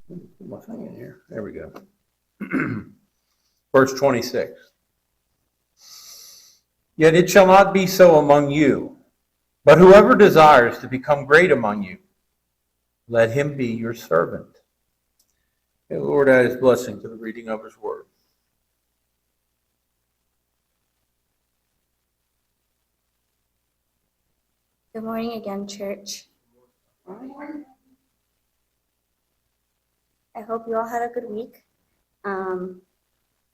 Put my thing in here. There we go. Verse 26. Yet it shall not be so among you, but whoever desires to become great among you, let him be your servant. May the Lord add his blessing to the reading of his word. Good morning again, church. I hope you all had a good week.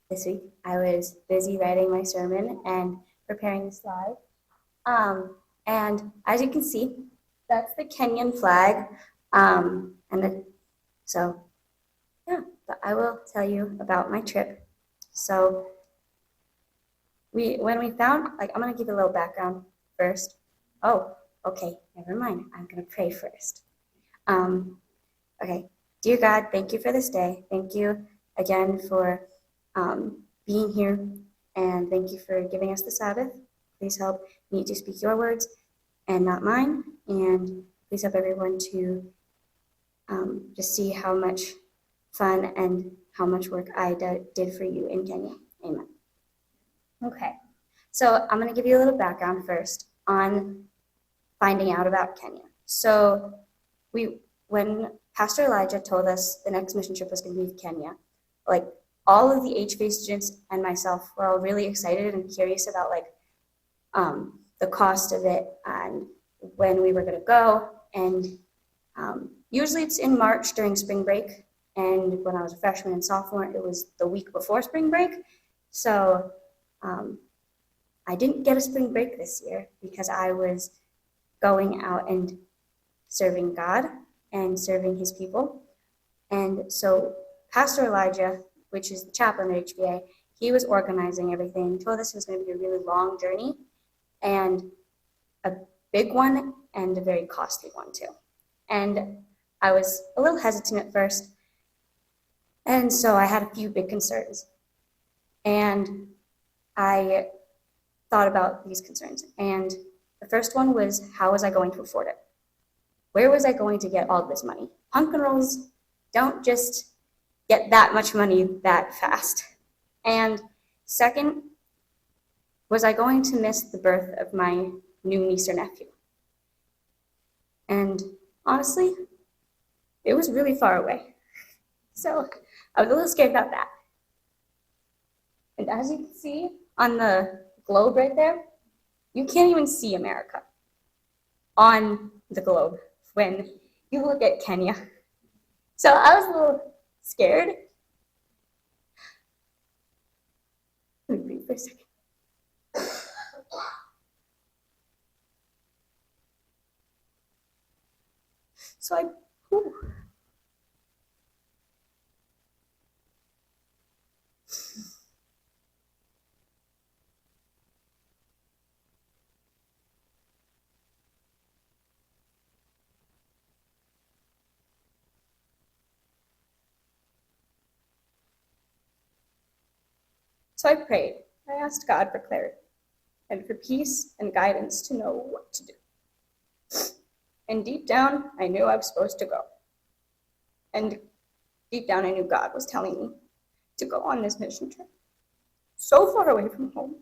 This week I was busy writing my sermon and preparing the slide. And as you can see, that's the Kenyan flag. But I will tell you about my trip. So when we found, I'm gonna give you a little background first. Oh, okay, never mind. I'm gonna pray first. Okay, dear God, thank you for this day. Thank you again for being here, and thank you for giving us the Sabbath. Please help me to speak your words and not mine, and please help everyone to just see how much fun and how much work I did for you in Kenya. Amen. Okay, so I'm going to give you a little background first on finding out about Kenya. So when Pastor Elijah told us the next mission trip was going to be to Kenya, all of the HV students and myself were all really excited and curious about the cost of it and when we were going to go. And usually it's in March during spring break. And when I was a freshman and sophomore, it was the week before spring break. So I didn't get a spring break this year because I was going out and serving God and serving his people. And so Pastor Elijah, which is the chaplain at HBA, he was organizing everything, told us it was going to be a really long journey and a big one and a very costly one too. And I was a little hesitant at first, and so I had a few big concerns. And I thought about these concerns. And the first one was, how was I going to afford it? Where was I going to get all this money? Punk and rolls don't just get that much money that fast. And second, was I going to miss the birth of my new niece or nephew? And honestly, it was really far away. So I was a little scared about that. And as you can see on the globe right there, you can't even see America on the globe when you look at Kenya. So I was a little scared. Let me breathe for a second. So I prayed. I asked God for clarity and for peace and guidance to know what to do. And deep down, I knew I was supposed to go. And deep down, I knew God was telling me to go on this mission trip, so far away from home.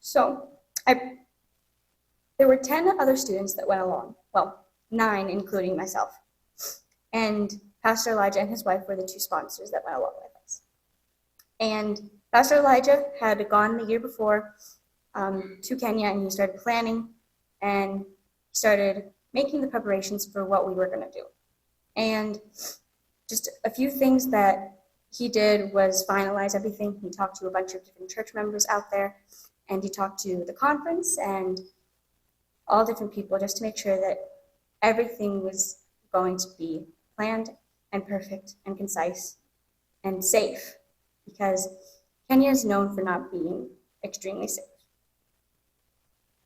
So there were 10 other students that went along. Well, 9, including myself. And Pastor Elijah and his wife were the 2 sponsors that went along with us. And Pastor Elijah had gone the year before to Kenya, and he started planning and started making the preparations for what we were going to do. And just a few things that he did was finalize everything. He talked to a bunch of different church members out there, and he talked to the conference and all different people just to make sure that everything was going to be planned and perfect and concise and safe, because Kenya is known for not being extremely safe.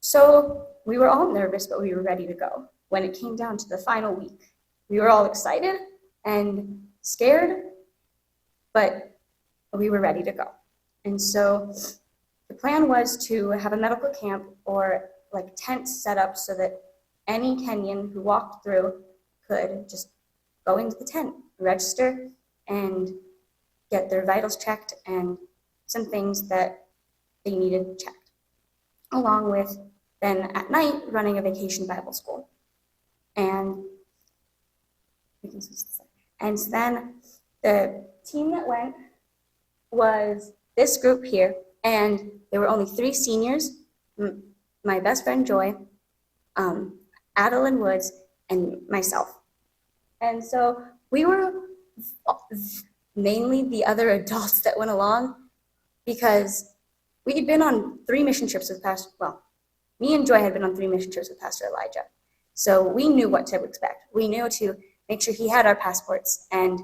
So we were all nervous, but we were ready to go. When it came down to the final week, we were all excited and scared, but we were ready to go. And so the plan was to have a medical camp or like tents set up so that any Kenyan who walked through could just go into the tent, register, and get their vitals checked and some things that they needed checked, along with then at night running a vacation Bible school. And so then the team that went was this group here, and there were only 3 seniors, my best friend Joy, Adeline Woods, and myself. And so we were mainly the other adults that went along because we had been on 3 mission trips with me and Joy had been on 3 mission trips with Pastor Elijah. So we knew what to expect. We knew to make sure he had our passports, and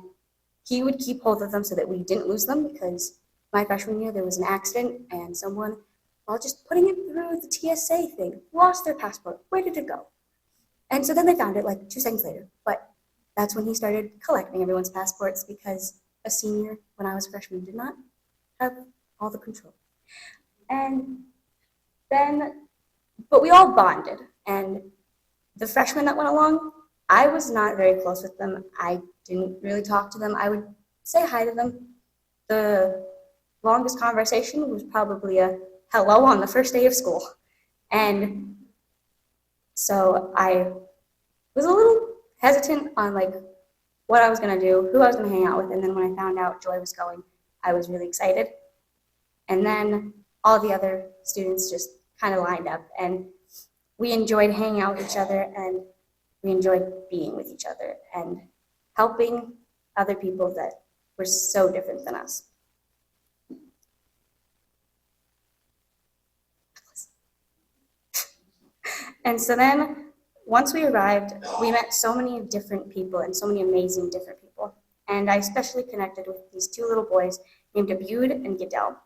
he would keep hold of them so that we didn't lose them, because my freshman year there was an accident and someone, while just putting it through the TSA thing, lost their passport. Where did it go? And so then they found it like 2 seconds later. But that's when he started collecting everyone's passports, because a senior, when I was a freshman, did not have all the control. And then, but we all bonded. And the freshmen that went along, I was not very close with them. I didn't really talk to them. I would say hi to them. The longest conversation was probably a hello on the first day of school. And so I was a little hesitant on like what I was going to do, who I was going to hang out with. And then when I found out Joy was going, I was really excited. And then all the other students just kind of lined up, and we enjoyed hanging out with each other, and we enjoyed being with each other and helping other people that were so different than us. And so then once we arrived, we met so many different people and so many amazing different people. And I especially connected with these 2 little boys named Abud and Gidel.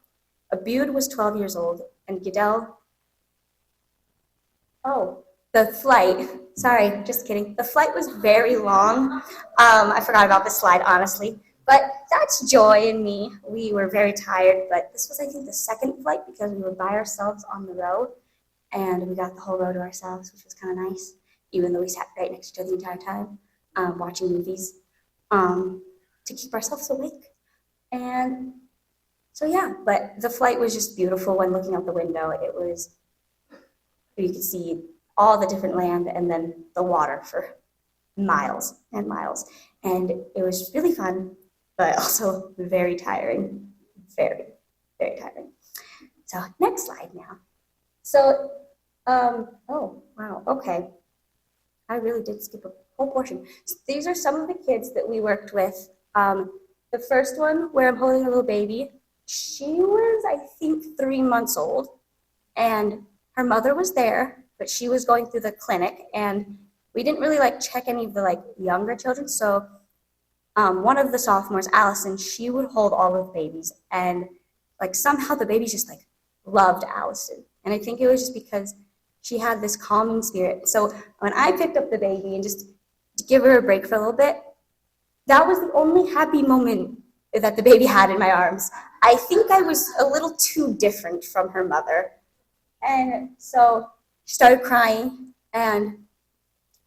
Abud was 12 years old, and Gidel, the flight, sorry, just kidding. The flight was very long. I forgot about this slide, honestly. But that's Joy and me. We were very tired, but this was, I think, the 2nd flight because we were by ourselves on the row, and we got the whole row to ourselves, which was kind of nice, even though we sat right next to each other the entire time, watching movies, to keep ourselves awake. And so, yeah, but the flight was just beautiful. When looking out the window, it was, you could see all the different land and then the water for miles and miles. And it was really fun, but also very tiring. Very, very tiring. So next slide now. So, oh, wow, okay. I really did skip a whole portion. So these are some of the kids that we worked with. The first one, where I'm holding a little baby, she was, I think, 3 months old, and her mother was there, but she was going through the clinic, and we didn't really check any of the younger children. So one of the sophomores, Allison, she would hold all of the babies, and somehow the babies just loved Allison. And I think it was just because she had this calming spirit. So when I picked up the baby and just to give her a break for a little bit, that was the only happy moment that the baby had in my arms. I think I was a little too different from her mother. And so she started crying, and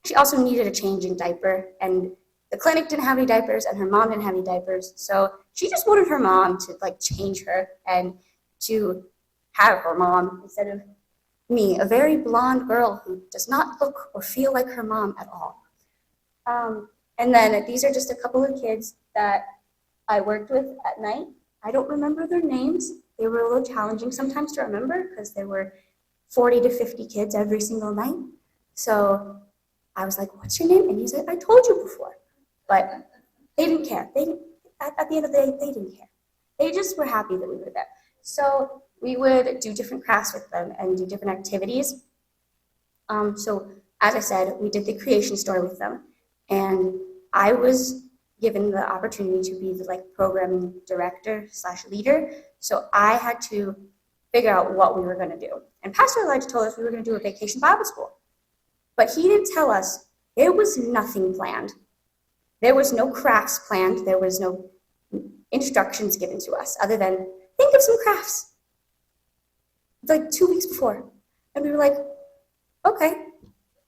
she also needed a changing diaper. And the clinic didn't have any diapers, and her mom didn't have any diapers. So she just wanted her mom to change her and to have her mom instead of me, a very blonde girl who does not look or feel like her mom at all. And then these are just a couple of kids that I worked with at night. I don't remember their names. They were a little challenging sometimes to remember because there were 40 to 50 kids every single night. So I was like, what's your name? And he said, I told you before. But they didn't care. At the end of the day, they didn't care. They just were happy that we were there. So we would do different crafts with them and do different activities. So as I said, we did the creation story with them. And I was given the opportunity to be the programming director / leader. So I had to figure out what we were going to do. And Pastor Elijah told us we were going to do a vacation Bible school. But he didn't tell us. There was nothing planned. There was no crafts planned. There was no instructions given to us other than think of some crafts. like 2 weeks before. And we were like, okay,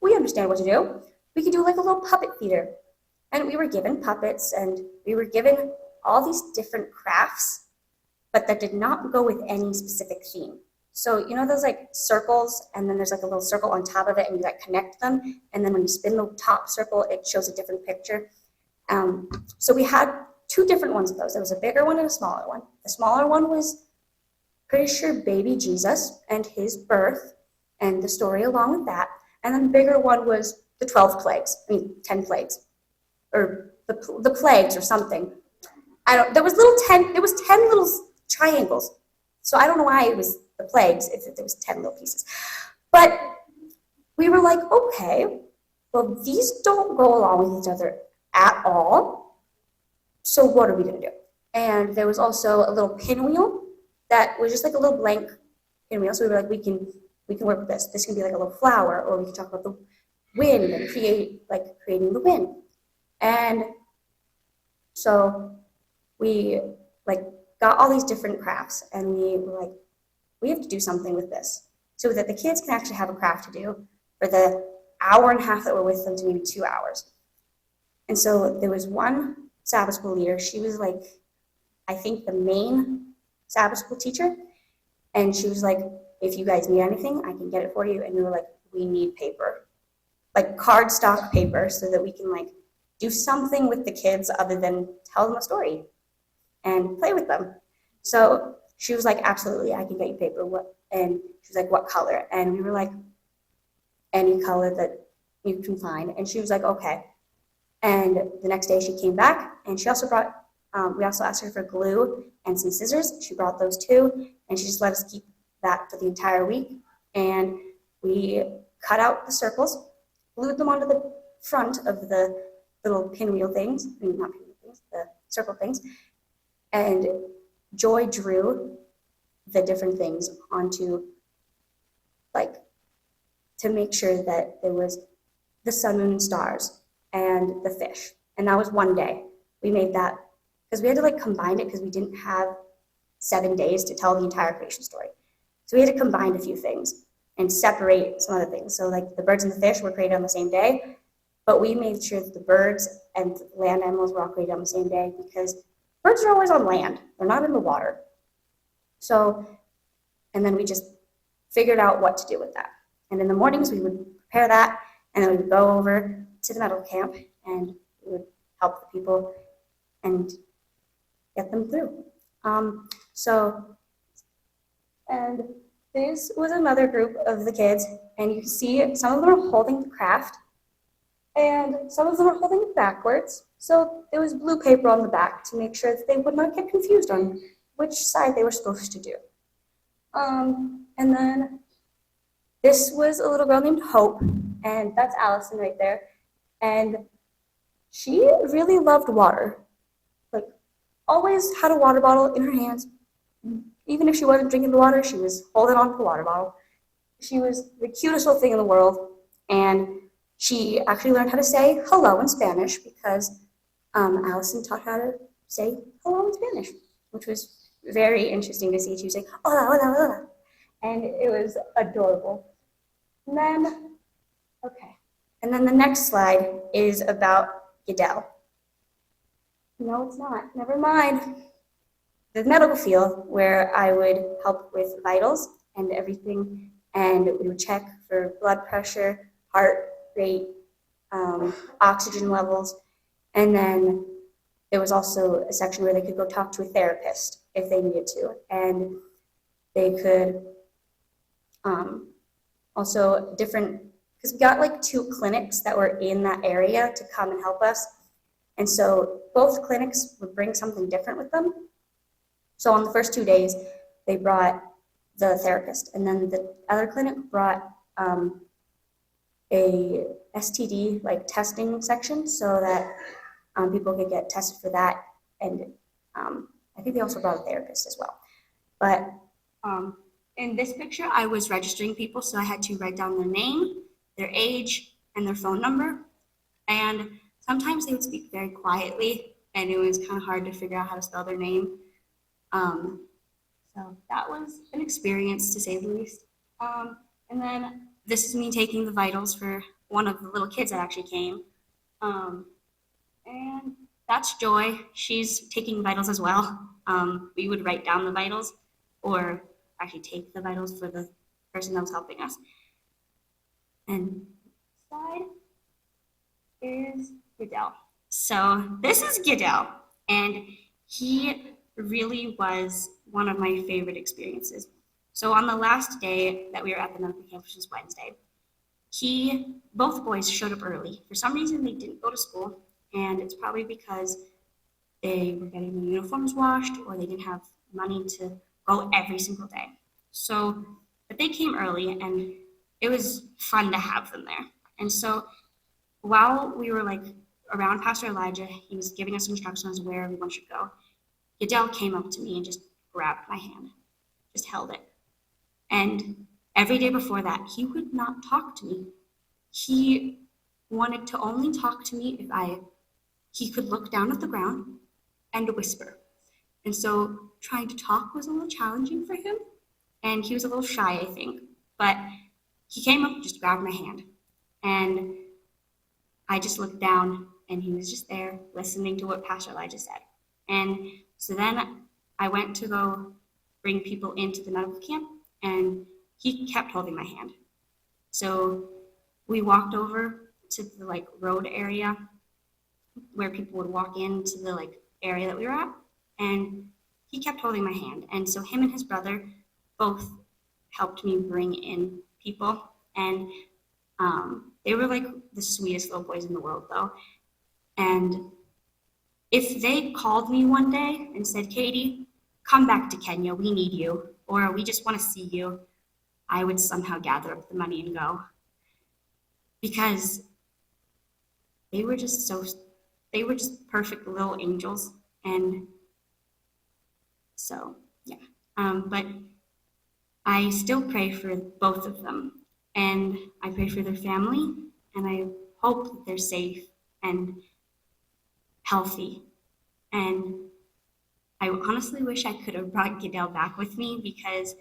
we understand what to do. We could do like a little puppet theater. And we were given puppets and we were given all these different crafts, but that did not go with any specific theme. So you know those like circles, and then there's like a little circle on top of it, and you like connect them, and then when you spin the top circle, it shows a different picture. So we had two different ones of those. There was a bigger one and a smaller one. The smaller one was pretty sure baby Jesus and his birth and the story along with that. And then the bigger one was the 12 plagues, 10 plagues, or the plagues or something. There was 10 little triangles. So I don't know why it was the plagues if there was 10 little pieces. But we were like, okay, well, these don't go along with each other at all. So what are we going to do? And there was also a little pinwheel that was just like a little blank pinwheel. So we were like, we can work with this. This can be like a little flower, or we can talk about the wind and creating the wind. And so we got all these different crafts, and we were like, we have to do something with this so that the kids can actually have a craft to do for the hour and a half that we're with them to maybe 2 hours. And so there was one Sabbath school leader. She was like, I think the main Sabbath school teacher. And she was like, if you guys need anything, I can get it for you. And we were like, we need paper, like cardstock paper, so that we can do something with the kids other than tell them a story and play with them. So she was like, absolutely, I can get you paper. And she was like, what color? And we were like, any color that you can find. And she was like, okay. And the next day she came back, and she also brought, we also asked her for glue and some scissors. She brought those too, and she just let us keep that for the entire week. And we cut out the circles, glued them onto the front of the little pinwheel things, not pinwheel things, the circle things, and Joy drew the different things onto, to make sure that there was the sun, moon, and stars, and the fish. And that was one day. We made that, because we had to combine it, because we didn't have 7 days to tell the entire creation story. So we had to combine a few things and separate some other things. So the birds and the fish were created on the same day, but we made sure that the birds and the land animals were all created on the same day, because birds are always on land. They're not in the water. So, and then we just figured out what to do with that. And in the mornings, we would prepare that, and then we would go over to the medical camp, and we would help the people and get them through. And this was another group of the kids, and you can see some of them are holding the craft, and some of them are holding it backwards. So there was blue paper on the back to make sure that they would not get confused on which side they were supposed to do. And then this was a little girl named Hope, and that's Allison right there. And she really loved water. Always had a water bottle in her hands. Even if she wasn't drinking the water, she was holding on to the water bottle. She was the cutest little thing in the world. And she actually learned how to say hello in Spanish, because Allison taught her how to say hello in Spanish, which was very interesting to see. She would say, hola, hola, hola. And it was adorable. And then the next slide is about Goodell. No, it's not. Never mind. The medical field, where I would help with vitals and everything, and we would check for blood pressure, heart rate, oxygen levels, and then there was also a section where they could go talk to a therapist if they needed to, and they could also because we got 2 clinics that were in that area to come and help us. And so both clinics would bring something different with them. So on the first 2 days, they brought the therapist, and then the other clinic brought a STD testing section, so that people could get tested for that. And I think they also brought a therapist as well. But in this picture, I was registering people, so I had to write down their name, their age, and their phone number. And sometimes they would speak very quietly, and it was kind of hard to figure out how to spell their name. So So that was an experience, to say the least. And then this is me taking the vitals for one of the little kids that actually came. And that's Joy. She's taking vitals as well. We would write down the vitals or actually take the vitals for the person that was helping us. And side is Goodell. So this is Goodell, and he really was one of my favorite experiences. So on the last day that we were at the medical camp, which was Wednesday, both boys showed up early. For some reason, they didn't go to school, and it's probably because they were getting their uniforms washed or they didn't have money to go every single day. So, but they came early, and it was fun to have them there. And so while we were like around Pastor Elijah, he was giving us instructions where everyone should go. Goodell came up to me and just grabbed my hand, just held it. And every day before that, he would not talk to me. He wanted to only talk to me if he could look down at the ground and whisper. And so trying to talk was a little challenging for him, and he was a little shy, I think. But he came up and just grabbed my hand. And I just looked down, and he was just there listening to what Pastor Elijah said. And so then I went to go bring people into the medical camp, and he kept holding my hand. So we walked over to the road area where people would walk into the area that we were at, and he kept holding my hand. And so him and his brother both helped me bring in people, and they were the sweetest little boys in the world, though. And if they called me one day and said, Katie, come back to Kenya, we need you, or we just want to see you, I would somehow gather up the money and go. Because they were just perfect little angels. And so, yeah. But I still pray for both of them. And I pray for their family, and I hope that they're safe and healthy. And I honestly wish I could have brought Goodell back with me, because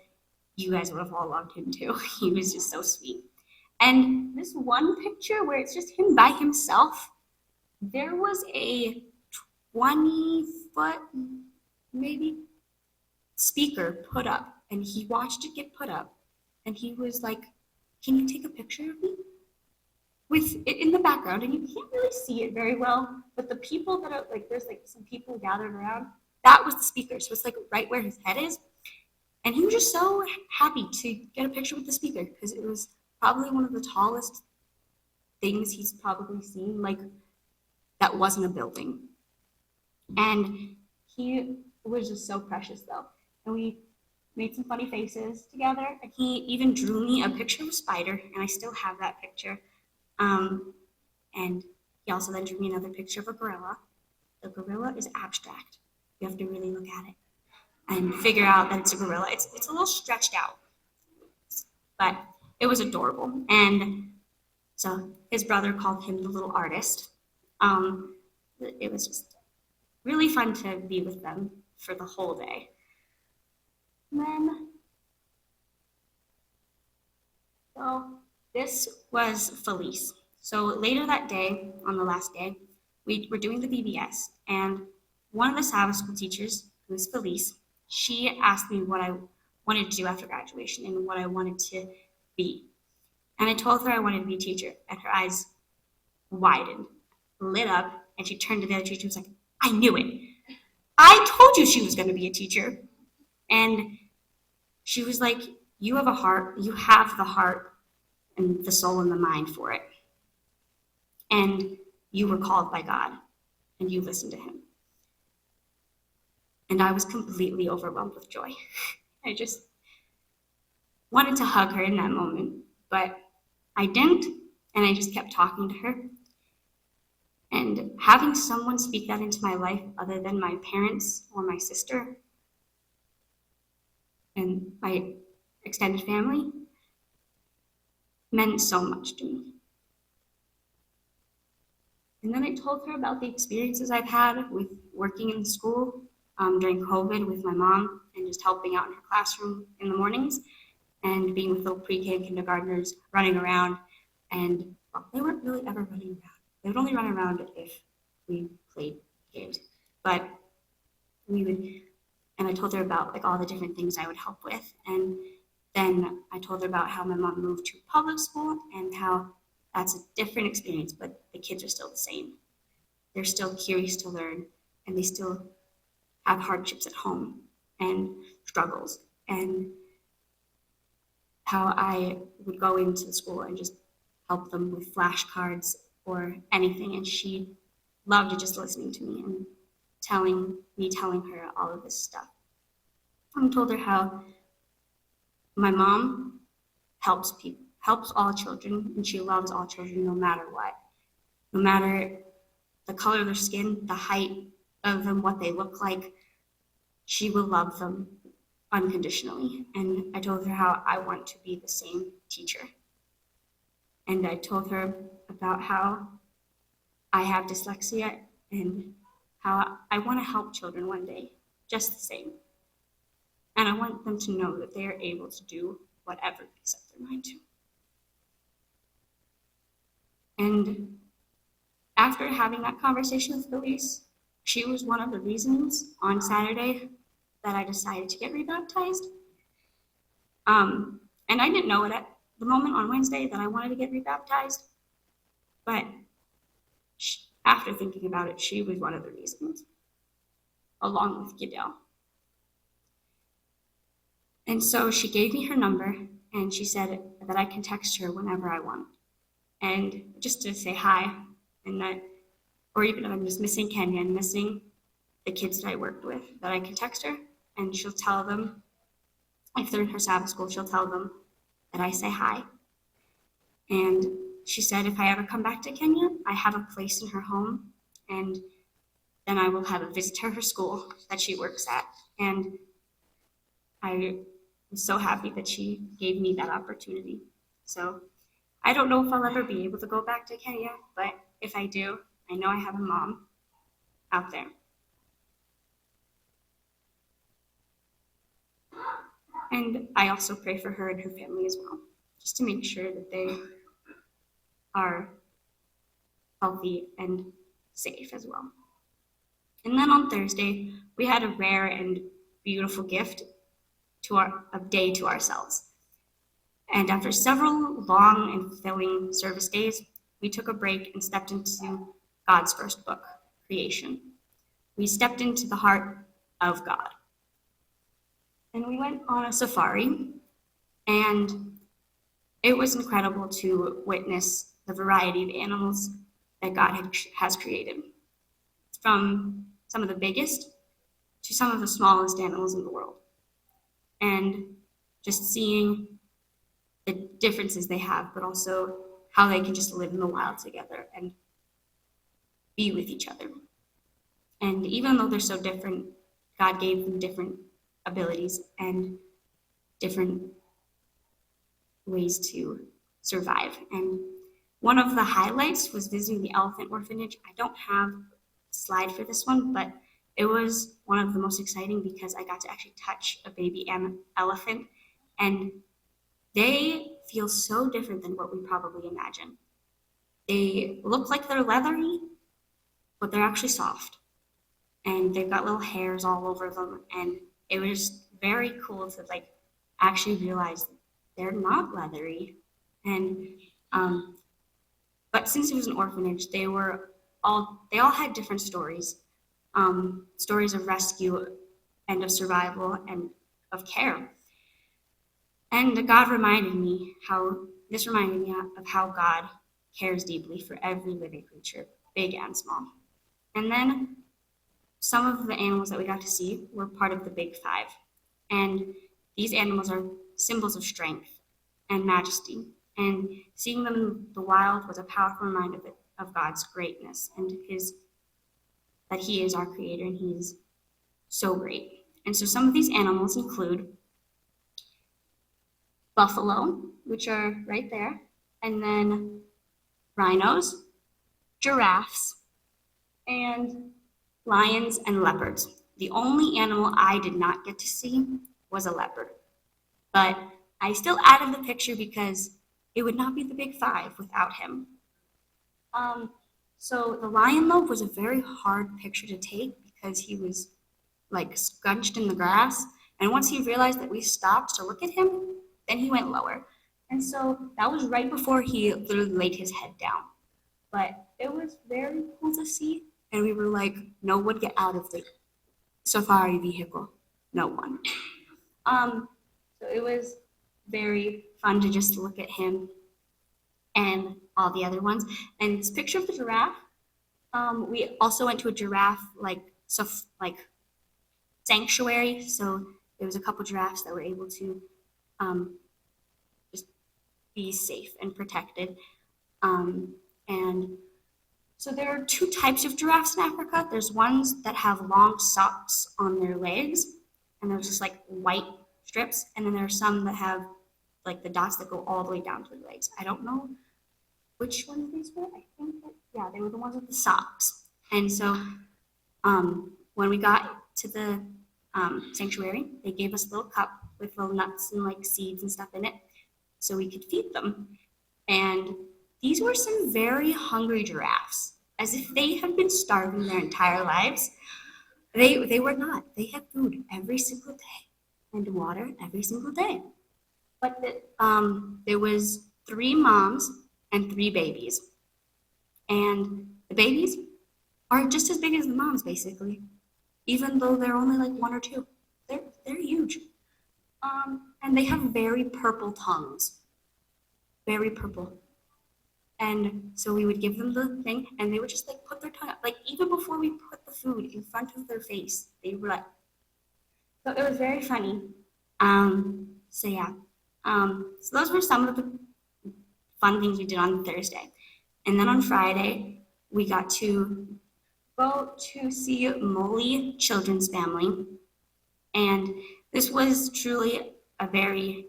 you guys would have all loved him too. He was just so sweet. And this one picture where it's just him by himself, there was a 20-foot, maybe, speaker put up, and he watched it get put up, and he was like, can you take a picture of me? With it in the background, and you can't really see it very well, but the people that are there's some people gathered around, that was the speaker. So it's right where his head is. And he was just so happy to get a picture with the speaker, because it was probably one of the tallest things he's probably seen, that wasn't a building. And he was just so precious, though. And we made some funny faces together, and he even drew me a picture of a spider, and I still have that picture. And he also then drew me another picture of a gorilla. The gorilla is abstract. You have to really look at it and figure out that it's a gorilla. It's a little stretched out, but it was adorable. And so his brother called him the little artist. It was just really fun to be with them for the whole day. And then, so this was Felice. So later that day, on the last day, we were doing the VBS, and one of the Sabbath school teachers, who is Felice, she asked me what I wanted to do after graduation and what I wanted to be. And I told her I wanted to be a teacher, and her eyes widened, lit up, and she turned to the other teacher and was like, I knew it. I told you she was going to be a teacher. And she was like, you have a heart, you have the heart and the soul and the mind for it. And you were called by God, and you listened to him. And I was completely overwhelmed with joy. I just wanted to hug her in that moment, but I didn't, and I just kept talking to her. And having someone speak that into my life other than my parents or my sister and my extended family meant so much to me. And then I told her about the experiences I've had with working in school during COVID with my mom and just helping out in her classroom in the mornings and being with little pre-K and kindergartners running around. And well, they weren't really ever running around. They would only run around if we played games. But we would, and I told her about like all the different things I would help with. And then I told her about how my mom moved to public school and how that's a different experience, but the kids are still the same. They're still curious to learn, and they still have hardships at home and struggles. And how I would go into the school and just help them with flashcards or anything. And she loved it, just listening to me and telling her all of this stuff. I told her how my mom helps all children, and she loves all children no matter what. No matter the color of their skin, the height of them, what they look like, she will love them unconditionally. And I told her how I want to be the same teacher. And I told her about how I have dyslexia and how I want to help children one day, just the same. And I want them to know that they are able to do whatever they set their mind to. And after having that conversation with Elise, she was one of the reasons on Saturday that I decided to get rebaptized. And I didn't know it at the moment on Wednesday that I wanted to get rebaptized, but after thinking about it, she was one of the reasons, along with Goodell. And so she gave me her number, and she said that I can text her whenever I want, and just to say hi, and that, or even if I'm just missing Kenya and missing the kids that I worked with, that I can text her, and she'll tell them, if they're in her Sabbath school, she'll tell them that I say hi. And she said if I ever come back to Kenya, I have a place in her home, and then I will have a visit to her school that she works at. And I was so happy that she gave me that opportunity. So I don't know if I'll ever be able to go back to Kenya, but if I do, I know I have a mom out there. And I also pray for her and her family as well, just to make sure that they are healthy and safe as well. And then on Thursday, we had a rare and beautiful gift a day to ourselves. And after several long and filling service days, we took a break and stepped into God's first book, creation. We stepped into the heart of God. And we went on a safari, and it was incredible to witness the variety of animals that God has created, from some of the biggest to some of the smallest animals in the world. And just seeing the differences they have, but also how they can just live in the wild together and be with each other. And even though they're so different, God gave them different abilities and different ways to survive. And one of the highlights was visiting the elephant orphanage. I don't have a slide for this one, but it was one of the most exciting because I got to actually touch a baby elephant, and they feel so different than what we probably imagine. They look like they're leathery, but they're actually soft. And they've got little hairs all over them, and it was very cool to actually realize they're not leathery. And but since it was an orphanage, they all had different stories, stories of rescue and of survival and of care. And God reminded me of how God cares deeply for every living creature, big and small. And then some of the animals that we got to see were part of the Big Five. And these animals are symbols of strength and majesty. And seeing them in the wild was a powerful reminder of God's greatness and that He is our creator and He is so great. And so some of these animals include buffalo, which are right there, and then rhinos, giraffes, and lions and leopards. The only animal I did not get to see was a leopard. But I still added the picture because it would not be the big five without him. So the lion lobe was a very hard picture to take because he was like scrunched in the grass. And once he realized that we stopped to look at him, then he went lower. And so that was right before he literally laid his head down. But it was very cool to see. And we were like, no one get out of the safari vehicle. No one. So it was very fun to just look at him and all the other ones. And this picture of the giraffe, we also went to a giraffe like sanctuary. So there was a couple giraffes that were able to just be safe and protected. And so there are two types of giraffes in Africa. There's ones that have long socks on their legs, and there's just like white strips. And then there are some that have like the dots that go all the way down to the legs. I don't know which ones these were. I think that, yeah, they were the ones with the socks. And so when we got to the sanctuary, they gave us a little cup with little nuts and like seeds and stuff in it so we could feed them. And these were some very hungry giraffes, as if they had been starving their entire lives. They were not. They had food every single day and water every single day. But there was 3 moms and 3 babies. And the babies are just as big as the moms, basically, even though they're only like 1 or 2. They're huge. And they have very purple tongues. Very purple. And so we would give them the thing, and they would just like put their tongue up. Like even before we put the food in front of their face, they were like, so it was very funny. So yeah. So those were some of the fun things we did on Thursday. And then on Friday, we got to go to see Molly Children's Family. And this was truly a very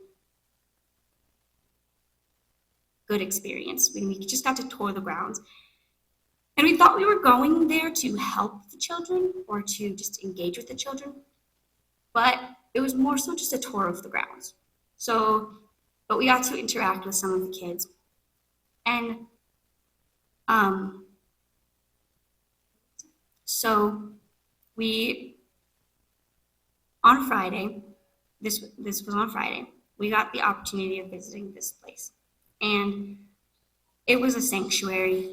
good experience. We just got to tour the grounds. And we thought we were going there to help the children or to just engage with the children. But it was more so just a tour of the grounds. But we got to interact with some of the kids. And so on Friday, this was on Friday, we got the opportunity of visiting this place. And it was a sanctuary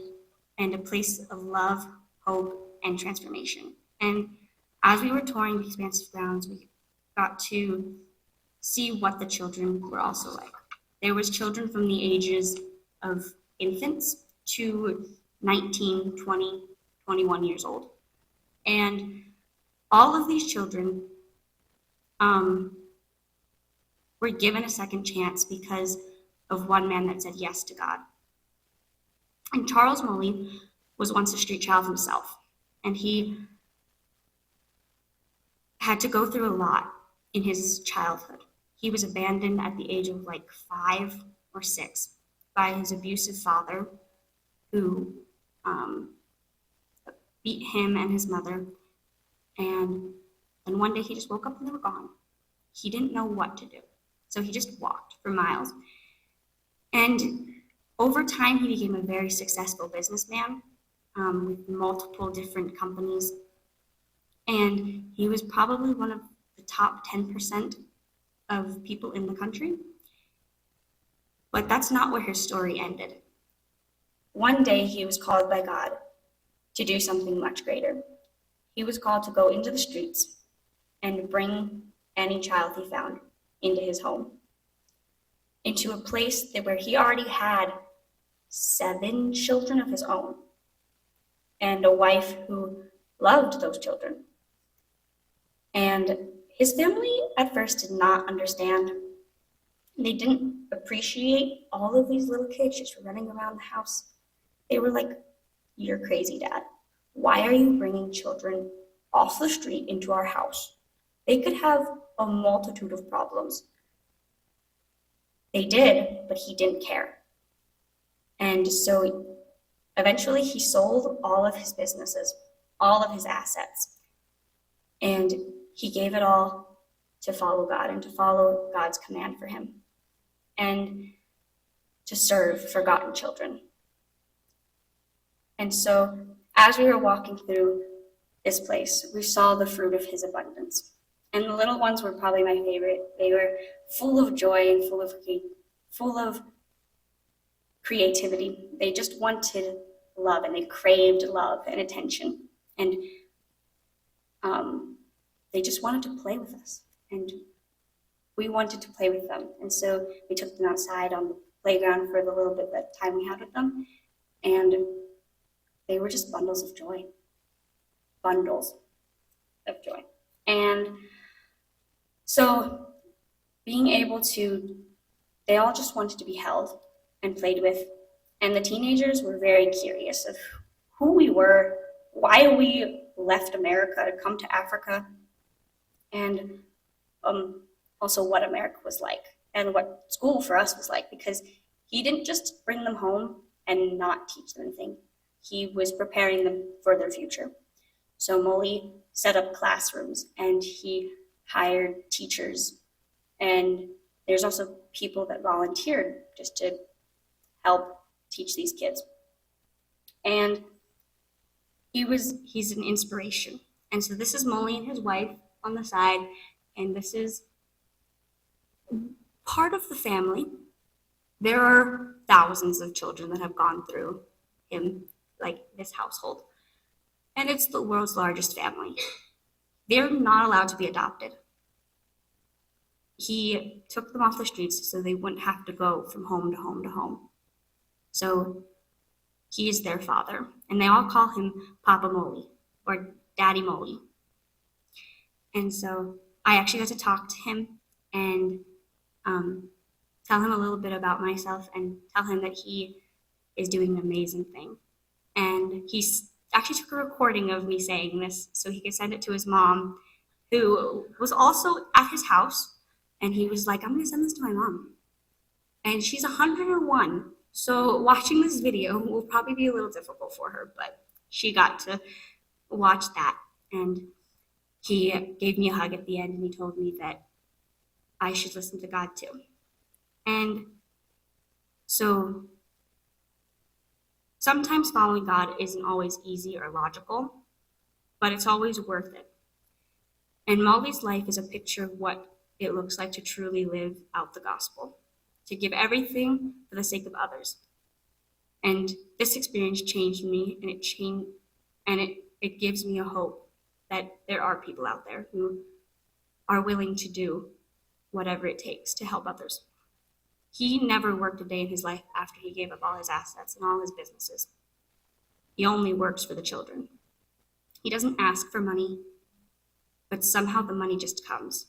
and a place of love, hope, and transformation. And as we were touring the expansive grounds, we got to see what the children were also like. There was children from the ages of infants to 19, 20, 21 years old. And all of these children were given a second chance because of one man that said yes to God. And Charles Molly was once a street child himself, and he had to go through a lot in his childhood. He was abandoned at the age of like 5 or 6 by his abusive father, who beat him and his mother. And then one day he just woke up and they were gone. He didn't know what to do, so he just walked for miles. And over time, he became a very successful businessman with multiple different companies. And he was probably one of the top 10% of people in the country. But that's not where his story ended. One day, he was called by God to do something much greater. He was called to go into the streets and bring any child he found into his home, into a place where he already had 7 children of his own and a wife who loved those children. And his family at first did not understand. They didn't appreciate all of these little kids just running around the house. They were like, "You're crazy, Dad. Why are you bringing children off the street into our house? They could have a multitude of problems." They did, but he didn't care. And so eventually he sold all of his businesses, all of his assets. And he gave it all to follow God and to follow God's command for him and to serve forgotten children. And so as we were walking through this place, we saw the fruit of his abundance. And the little ones were probably my favorite. They were full of joy and full of creativity. They just wanted love, and they craved love and attention. And they just wanted to play with us. And we wanted to play with them. And so we took them outside on the playground for the little bit of time we had with them. And they were just bundles of joy. Bundles of joy. And so being able to, they all just wanted to be held and played with. And the teenagers were very curious of who we were, why we left America to come to Africa, and also what America was like and what school for us was like, because he didn't just bring them home and not teach them anything. He was preparing them for their future. So Molly set up classrooms and he hired teachers, and there's also people that volunteered just to help teach these kids. And he's an inspiration. And so this is Molly and his wife on the side, and this is part of the family. There are thousands of children that have gone through him, like this household. And it's the world's largest family. They're not allowed to be adopted. He took them off the streets so they wouldn't have to go from home to home to home. So he is their father, and they all call him Papa Molly or Daddy Molly. And so I actually got to talk to him and tell him a little bit about myself and tell him that he is doing an amazing thing. And he actually took a recording of me saying this so he could send it to his mom, who was also at his house. And he was like, I'm going to send this to my mom. And she's 101. So watching this video will probably be a little difficult for her, but she got to watch that. And he gave me a hug at the end, and he told me that I should listen to God too. And so sometimes following God isn't always easy or logical, but it's always worth it. And Molly's life is a picture of what it looks like to truly live out the gospel, to give everything for the sake of others. And this experience changed me, and it gives me a hope that there are people out there who are willing to do whatever it takes to help others. He never worked a day in his life after he gave up all his assets and all his businesses. He only works for the children. He doesn't ask for money, but somehow the money just comes.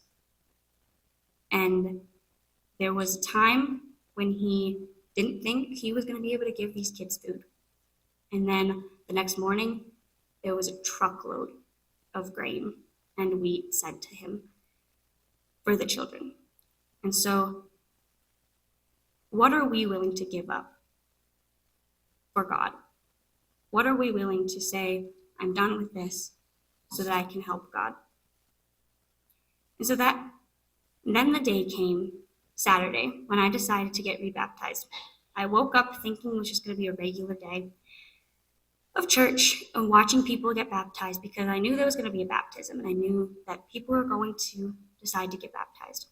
And there was a time when he didn't think he was going to be able to give these kids food. And then the next morning, there was a truckload of grain and wheat sent to him for the children. And so, what are we willing to give up for God? What are we willing to say, I'm done with this so that I can help God? And so then the day came, Saturday, when I decided to get rebaptized. I woke up thinking it was just going to be a regular day of church and watching people get baptized, because I knew there was going to be a baptism, and I knew that people were going to decide to get baptized.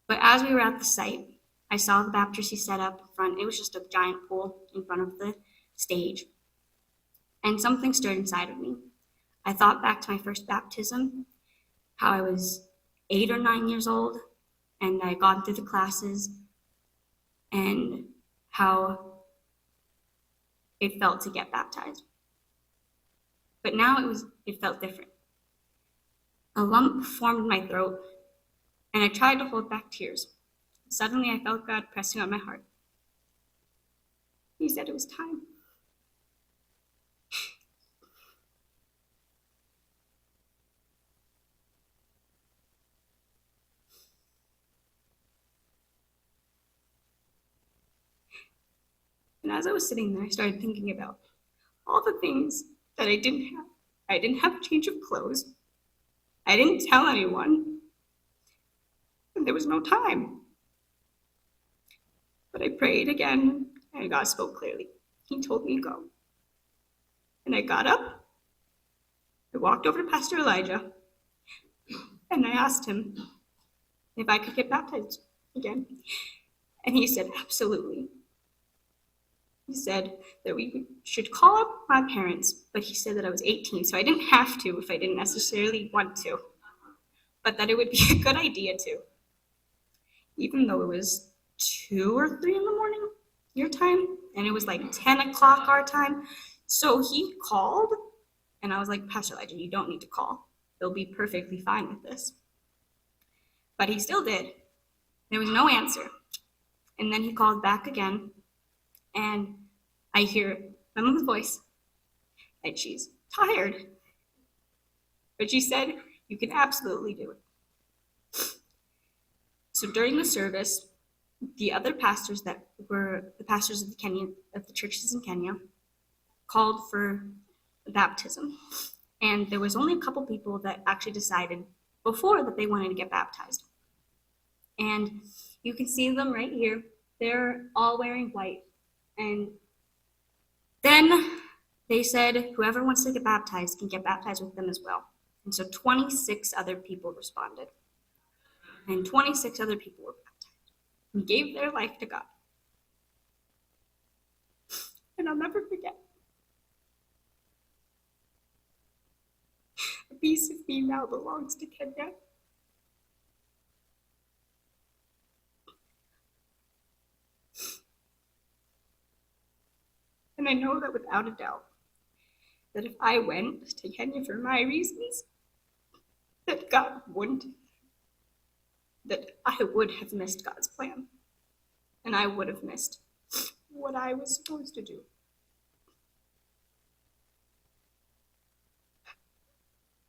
But as we were at the site, I saw the baptistry set up in front. It was just a giant pool in front of the stage. And something stirred inside of me. I thought back to my first baptism, how I was 8 or 9 years old, and I had gone through the classes, and how it felt to get baptized. But now it felt different. A lump formed in my throat, and I tried to hold back tears. Suddenly I felt God pressing on my heart. He said it was time. And as I was sitting there, I started thinking about all the things that I didn't have. I didn't have a change of clothes. I didn't tell anyone, and there was no time. But I prayed again, and God spoke clearly. He told me to go. And I got up, I walked over to Pastor Elijah, and I asked him if I could get baptized again. And he said, absolutely. He said that we should call up my parents, but he said that I was 18, so I didn't have to if I didn't necessarily want to, but that it would be a good idea to. Even though it was 2 or 3 in the morning, your time, and it was like 10 o'clock our time. So he called, and I was like, Pastor Elijah, you don't need to call. They'll be perfectly fine with this. But he still did. There was no answer. And then he called back again, and I hear my mom's voice, and she's tired. But she said, you can absolutely do it. So during the service, the other pastors that were the pastors of the churches in Kenya called for baptism. And there was only a couple people that actually decided before that they wanted to get baptized. And you can see them right here. They're all wearing white. And then they said, whoever wants to get baptized can get baptized with them as well. And so 26 other people responded. And 26 other people were baptized and gave their life to God. And I'll never forget. A piece of me now belongs to Kenya. And I know that without a doubt, that if I went to Kenya for my reasons, that God wouldn't, that I would have missed God's plan. And I would have missed what I was supposed to do.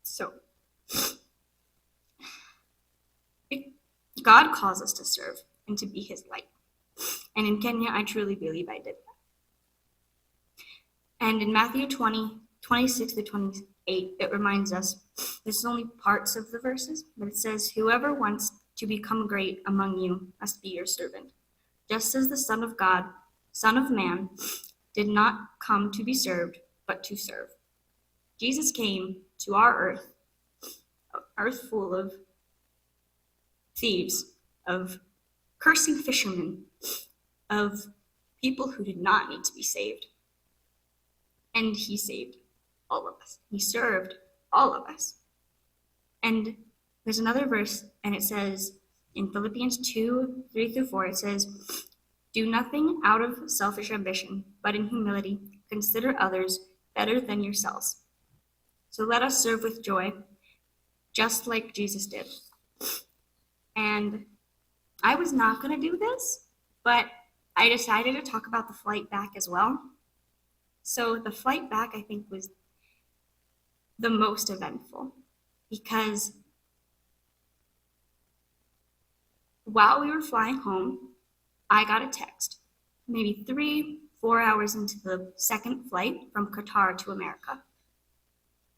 So, God calls us to serve and to be his light. And in Kenya, I truly believe I did that. And in Matthew 20:26 to 28, it reminds us, this is only parts of the verses, but it says, whoever wants to become great among you must be your servant, just as the Son of God, Son of Man, did not come to be served, but to serve. Jesus came to our earth full of thieves, of cursing fishermen, of people who did not need to be saved. And he saved all of us. He served all of us. And there's another verse, and it says in Philippians 2:3-4, it says, do nothing out of selfish ambition, but in humility consider others better than yourselves. So let us serve with joy, just like Jesus did. And I was not going to do this, but I decided to talk about the flight back as well. So the flight back, I think, was the most eventful because while we were flying home, I got a text maybe 3-4 hours into the second flight from Qatar to America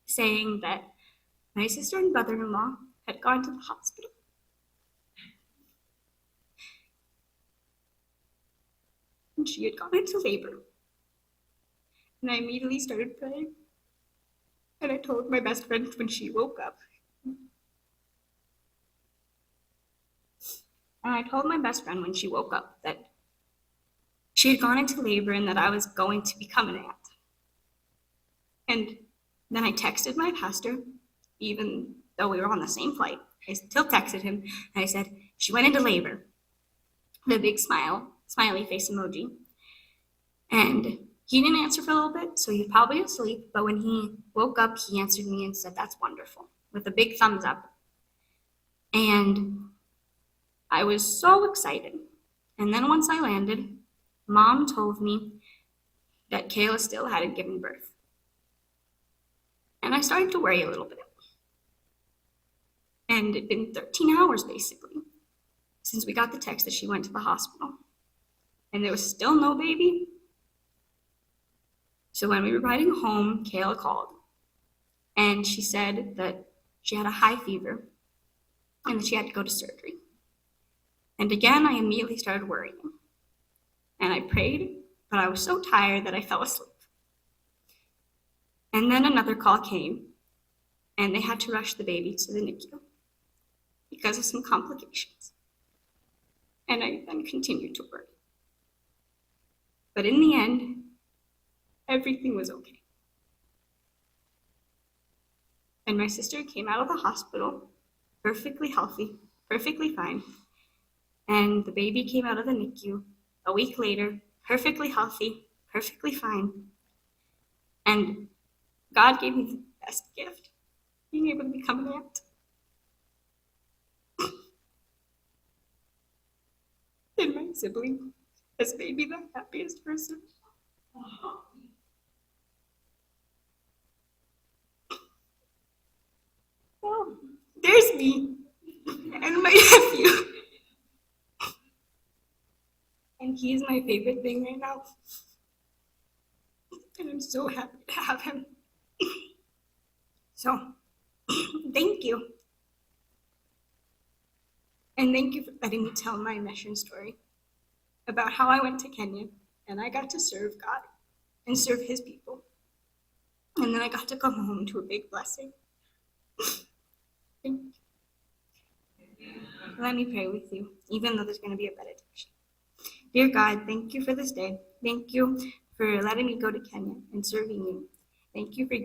saying that my sister and brother-in-law had gone to the hospital. And she had gone into labor. And I immediately started praying. And I told my best friend when she woke up. That she had gone into labor and that I was going to become an aunt. And then I texted my pastor, even though we were on the same flight. I still texted him, and I said, she went into labor. The big smiley face emoji. And he didn't answer for a little bit, so he was probably asleep. But when he woke up, he answered me and said, that's wonderful, with a big thumbs up. And I was so excited. And then once I landed, Mom told me that Kayla still hadn't given birth. And I started to worry a little bit. And it'd been 13 hours, basically, since we got the text that she went to the hospital. And there was still no baby. So when we were riding home, Kayla called. And she said that she had a high fever, and that she had to go to surgery. And again, I immediately started worrying. And I prayed, but I was so tired that I fell asleep. And then another call came, and they had to rush the baby to the NICU because of some complications. And I then continued to worry. But in the end, everything was okay. And my sister came out of the hospital perfectly healthy, perfectly fine. And the baby came out of the NICU a week later, perfectly healthy, perfectly fine. And God gave me the best gift, being able to become an aunt. And my sibling has made me the happiest person. Well, there's me and my nephew. And he is my favorite thing right now. And I'm so happy to have him. So, thank you. And thank you for letting me tell my mission story about how I went to Kenya and I got to serve God and serve his people. And then I got to come home to a big blessing. Thank you. Let me pray with you, even though there's going to be a benediction. Dear God, thank you for this day. Thank you for letting me go to Kenya and serving you. Thank you for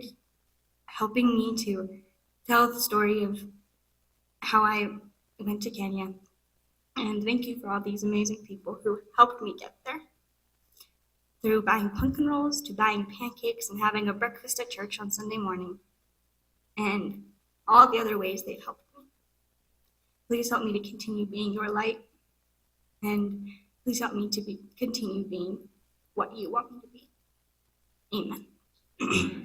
helping me to tell the story of how I went to Kenya. And thank you for all these amazing people who helped me get there. Through buying pumpkin rolls, to buying pancakes and having a breakfast at church on Sunday morning. And all the other ways they've helped me. Please help me to continue being your light. And please help me to continue being what you want me to be. Amen.